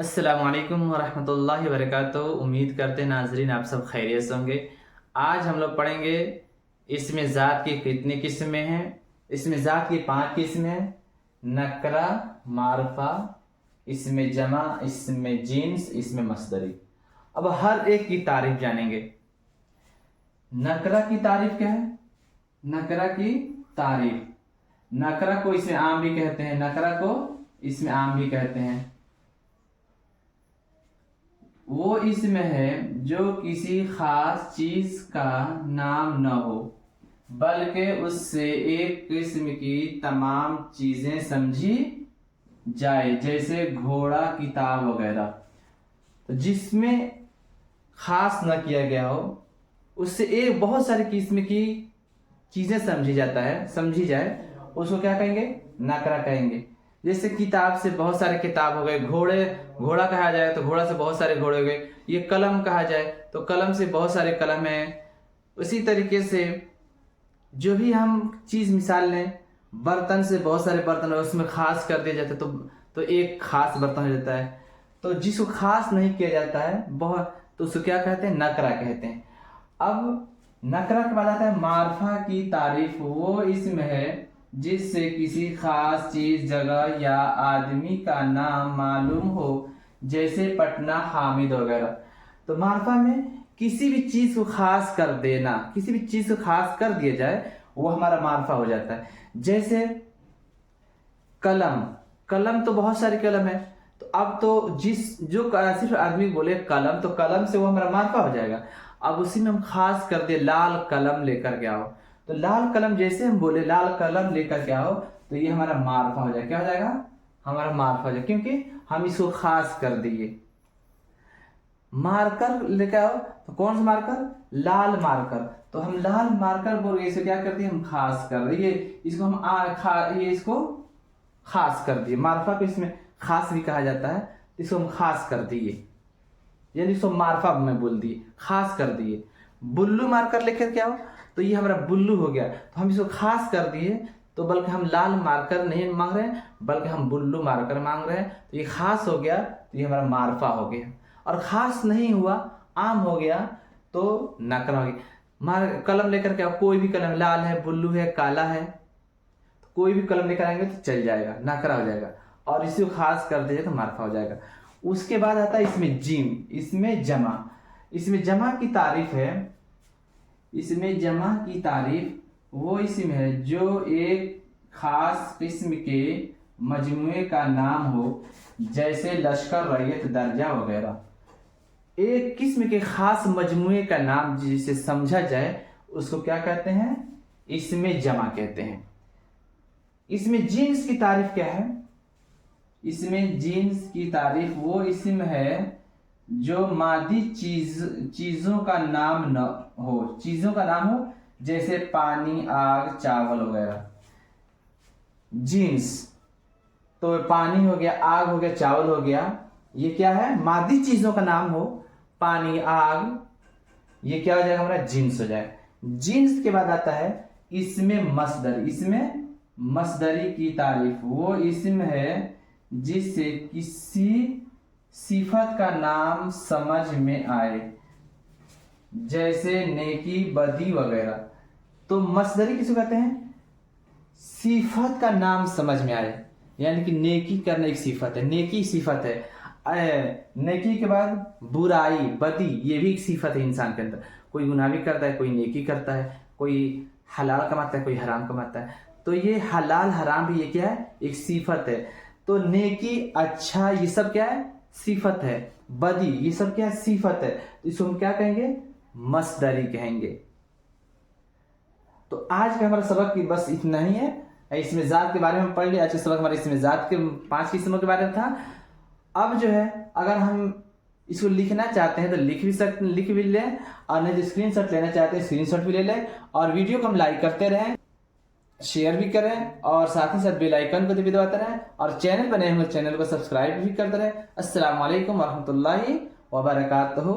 अस्सलाम वालेकुम वरहमतुल्लाहि वबरकातुहू। उम्मीद करते हैं नाजरीन आप सब खैरियत से होंगे। आज हम लोग पढ़ेंगे इसमें ज़ात की कितनी किस्में हैं। इसमें ज़ात की 5 किस्में हैं: नकरा, मारफा, इसमें जमा, इसमें जिन्स, इसमें मस्दरी। अब हर एक की तारीफ जानेंगे। नकरा की तारीफ क्या है? नकरा की तारीफ, नकरा को इसमें आम भी कहते हैं, नकरा को इसमें आम भी कहते हैं। वो इसमें है जो किसी खास चीज का नाम न हो बल्कि उससे एक किस्म की तमाम चीजें समझी जाए, जैसे घोड़ा, किताब वगैरह। तो जिसमें खास न किया गया हो उससे एक बहुत सारी किस्म की चीजें समझी जाए, उसको क्या कहेंगे? नकरा कहेंगे। जैसे किताब से बहुत सारे किताब हो गए, घोड़ा कहा जाए तो घोड़ा से बहुत सारे घोड़े हो गए। ये कलम कहा जाए तो कलम से बहुत सारे कलम हैं। उसी तरीके से जो भी हम चीज मिसाल लें, बर्तन से बहुत सारे बर्तन है, उसमें खास कर दिया जाता है तो एक खास बर्तन हो जाता है। तो जिसको खास नहीं किया जाता है बहुत, तो उसको क्या कहते हैं? नकरा कहते हैं। अब नकरा के बाद आता है मारफा की तारीफ। वो इसमें है जिससे किसी खास चीज, जगह या आदमी का नाम मालूम हो, जैसे पटना, हामिद वगैरह। तो मारफा में किसी भी चीज को खास कर देना, किसी भी चीज को खास कर दिया जाए, वो हमारा मारफा हो जाता है। जैसे कलम, कलम तो बहुत सारी कलम है, तो अब तो जो सिर्फ आदमी बोले कलम, तो कलम से वो हमारा मारफा हो जाएगा। अब उसी में हम खास कर दे लाल कलम लेकर के आओ, तो लाल कलम जैसे हम बोले लाल कलम लेकर के आओ, तो ये हमारा मारफा हो जाएगा। क्या हो जाएगा? हमारा मारफा हो जाएगा, क्योंकि हम इसको खास कर दिए। मार्कर लेकर आओ, तो कौन सा मार्कर? लाल मार्कर। तो हम लाल मार्कर बोल के इसे क्या कर दिए? हम खास कर दिए। इसको हम इसको खास कर दिए। मारफा को इसमें खास भी कहा जाता है, इसको हम खास कर दिए, यानी इसको मारफा में बोल दिए, खास कर दिए। बुल्लू मार्कर लेकर के आओ, तो ये हमारा बुल्लू हो गया, तो हम इसको खास कर दिए। तो बल्कि हम लाल मार्कर नहीं मांग रहे हैं, बल्कि हम बुल्लू मार्कर मांग रहे हैं, तो ये खास हो गया, तो ये हमारा मारफा हो गया। और खास नहीं हुआ, आम हो गया, तो नकरा हो गया। कलम लेकर के आओ, कोई भी कलम, लाल है, बुल्लू है, काला है, तो कोई भी कलम लेकर आएंगे तो चल जाएगा, नकरा हो जाएगा। और इसी को खास कर दीजिए तो मारफा हो जाएगा। उसके बाद आता है इसमें जिम, इसमें जमा। इसमें जमा की तारीफ है, इसमें जमा की तारीफ वो इसमें है जो एक खास किस्म के मजमूए का नाम हो, जैसे लश्कर, रैयत, दर्जा वगैरह। एक किस्म के खास मजमूए का नाम जिसे समझा जाए, उसको क्या कहते हैं? इसमें जमा कहते हैं। इसमें जिन्स की तारीफ क्या है? इसमें जिन्स की तारीफ वो इसम है जो मादी चीजों का नाम न हो, चीजों का नाम हो, जैसे पानी, आग, चावल वगैरह। जिन्स तो पानी हो गया, आग हो गया, चावल हो गया, ये क्या है? मादी चीजों का नाम हो, पानी, आग, ये क्या हो जाएगा? हमारा जिन्स हो जाएगा। जिन्स के बाद आता है इसमें मसदर। इसमें मसदरी की तारीफ वो इसम है जिससे किसी सिफत का नाम समझ में आए, जैसे नेकी, बदी वगैरह। तो मसदरी किसको कहते हैं? सिफत का नाम समझ में आए, यानी कि नेकी करना एक सिफत है, नेकी सिफत है। नेकी के बाद बुराई, बदी, ये भी एक सिफत है इंसान के अंदर। कोई गुनाह भी करता है, कोई नेकी करता है, कोई हलाल कमाता है, कोई हराम कमाता है। तो ये हलाल हराम भी ये क्या है? एक सिफत है। तो नेकी, अच्छा, ये सब क्या है? सिफत है। बदी, ये सब क्या है? सिफत है। तो इसको हम क्या कहेंगे? मसदरी कहेंगे। तो आज का हमारा सबक की बस इतना ही है। इसमें जात के बारे में पढ़ लिया। आज का सबक हमारा इसमें जात के 5 किस्मों के बारे में था। अब जो है, अगर हम इसको लिखना चाहते हैं तो लिख भी लें, और नहीं तो स्क्रीनशॉट लेना चाहते हैं स्क्रीनशॉट भी ले लें। और वीडियो को हम लाइक करते रहें, शेयर भी करें, और साथ ही साथ बेल आइकन को भी दबाते रहें, और चैनल बने हुए चैनल को सब्सक्राइब भी करते रहें। अस्सलाम वालेकुम वरहमतुल्लाहि वबरकातुहू।